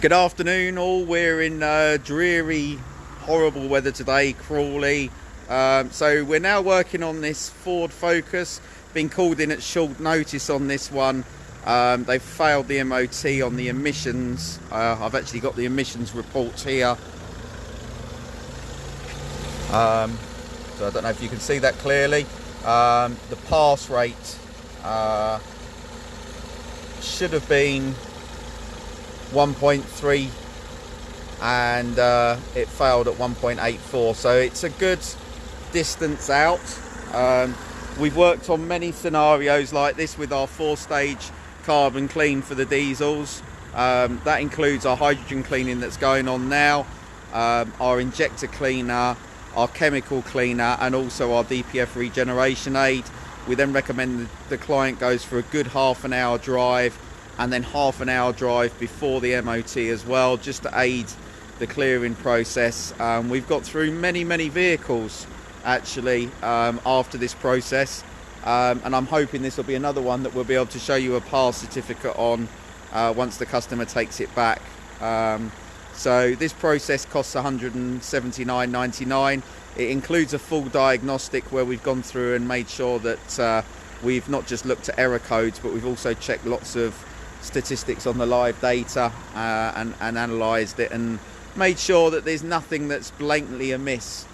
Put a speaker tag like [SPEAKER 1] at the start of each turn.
[SPEAKER 1] Good afternoon all. We're in dreary, horrible weather today, Crawley. So we're now working on this Ford Focus. Been called in at short notice on this one. They've failed the MOT on the emissions. I've actually got the emissions reports here. So I don't know if you can see that clearly. The pass rate should have been 1.3 and it failed at 1.84, so it's a good distance out. We've worked on many scenarios like this with our 4-stage carbon clean for the diesels. That includes our hydrogen cleaning that's going on now, our injector cleaner, our chemical cleaner, and also our DPF regeneration aid. We then recommend the client goes for a good half an hour drive and then half an hour drive before the MOT as well, just to aid the clearing process. We've got through many vehicles actually after this process, and I'm hoping this will be another one that we'll be able to show you a pass certificate on once the customer takes it back. So this process costs $179.99. It includes a full diagnostic where we've gone through and made sure that we've not just looked at error codes, but we've also checked lots of statistics on the live data and analysed it and made sure that there's nothing that's blatantly amiss